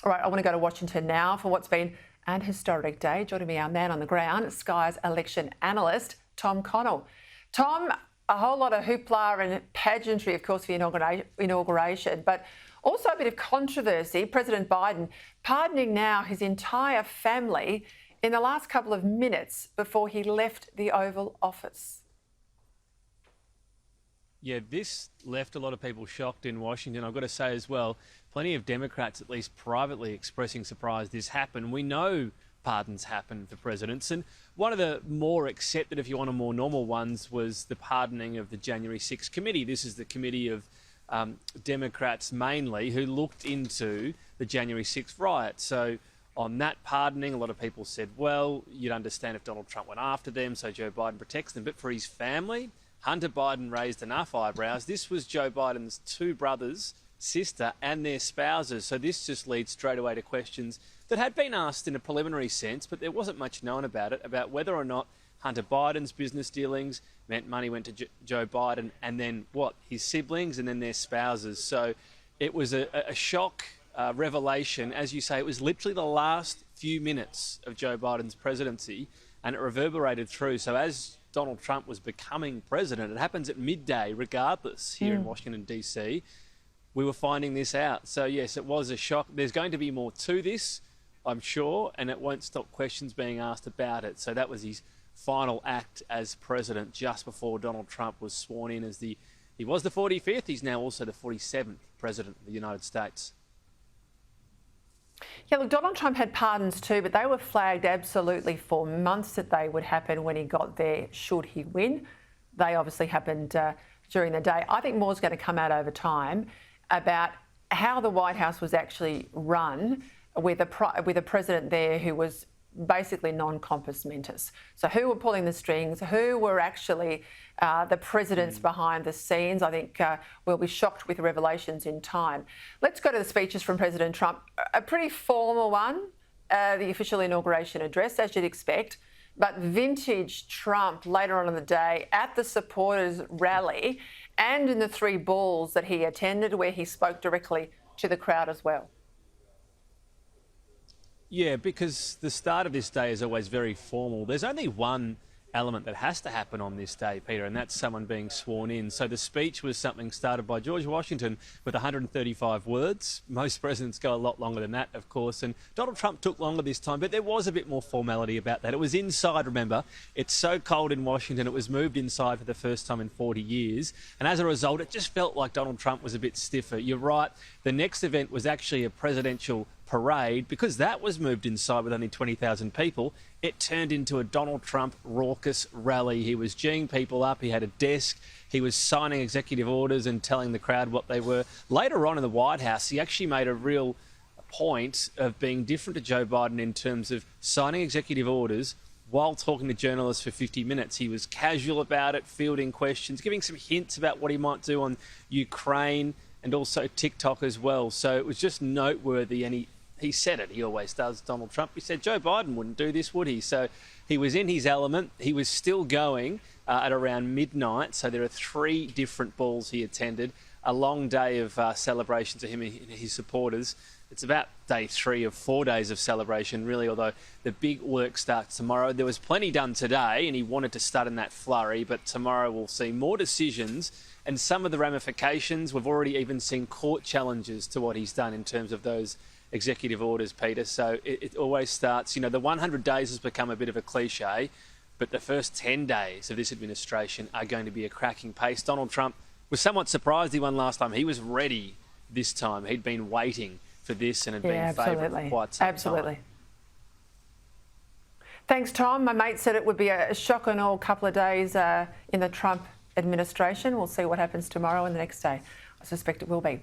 All right, I want to go to Washington now for what's been an historic day. Joining me, our man on the ground, Sky's election analyst, Tom Connell. Tom, a whole lot of hoopla and pageantry, of course, for the inauguration, but also a bit of controversy. President Biden pardoning now his entire family in the last couple of minutes before he left the Oval Office. Yeah, this left a lot of people shocked in Washington. I've got to say as well, plenty of Democrats, at least privately, expressing surprise this happened. We know pardons happen for presidents, and one of the more accepted, if you want, a more normal ones was the pardoning of the January 6th committee. This is the committee of Democrats mainly who looked into the January 6th riot. So on that pardoning, a lot of people said, well, you'd understand if Donald Trump went after them, so Joe Biden protects them. But for his family, Hunter Biden raised enough eyebrows. This was Joe Biden's two brothers, sister, and their spouses. So this just leads straight away to questions that had been asked in a preliminary sense, but there wasn't much known about it, about whether or not Hunter Biden's business dealings meant money went to Joe Biden and then what? His siblings and then their spouses. So it was a shock revelation. As you say, it was literally the last few minutes of Joe Biden's presidency and it reverberated through. So as Donald Trump was becoming president, it happens at midday regardless here in Washington, D.C., we were finding this out. So yes, it was a shock. There's going to be more to this, I'm sure, and it won't stop questions being asked about it. So that was his final act as president just before Donald Trump was sworn in as he was the 45th, he's now also the 47th president of the United States. Yeah, look, Donald Trump had pardons too, but they were flagged absolutely for months that they would happen when he got there, should he win. They obviously happened during the day. I think more's going to come out over time about how the White House was actually run with a president there who was basically non-compos mentis. So who were pulling the strings, who were actually the presidents behind the scenes. I think we'll be shocked with revelations in time. Let's go to the speeches from President Trump. A pretty formal one, the official inauguration address, as you'd expect, but vintage Trump later on in the day at the supporters rally and in the three balls that he attended where he spoke directly to the crowd as well. Yeah, because the start of this day is always very formal. There's only one element that has to happen on this day, Peter, and that's someone being sworn in. So the speech was something started by George Washington with 135 words. Most presidents go a lot longer than that, of course, and Donald Trump took longer this time, but there was a bit more formality about that. It was inside, remember. It's so cold in Washington, it was moved inside for the first time in 40 years, and as a result, it just felt like Donald Trump was a bit stiffer. You're right, the next event was actually a presidential parade. Because that was moved inside with only 20,000 people, it turned into a Donald Trump raucous rally. He was geeing people up, he had a desk, he was signing executive orders and telling the crowd what they were. Later on in the White House, he actually made a real point of being different to Joe Biden in terms of signing executive orders while talking to journalists for 50 minutes. He was casual about it, fielding questions, giving some hints about what he might do on Ukraine and also TikTok as well. So it was just noteworthy, and he said it, he always does, Donald Trump. He said Joe Biden wouldn't do this, would he? So he was in his element. He was still going at around midnight. So there are three different balls he attended. A long day of celebration to him and his supporters. It's about day 3 of 4 days of celebration, really, although the big work starts tomorrow. There was plenty done today, and he wanted to start in that flurry, but tomorrow we'll see more decisions and some of the ramifications. We've already even seen court challenges to what he's done in terms of those executive orders, Peter. So it always starts, you know, the 100 days has become a bit of a cliche, but the first 10 days of this administration are going to be a cracking pace. Donald Trump was somewhat surprised he won last time. He was ready this time. He'd been waiting for this and had been favourite for quite some time. Thanks, Tom. My mate said it would be a shock and awe couple of days in the Trump administration. We'll see what happens tomorrow and the next day. I suspect it will be.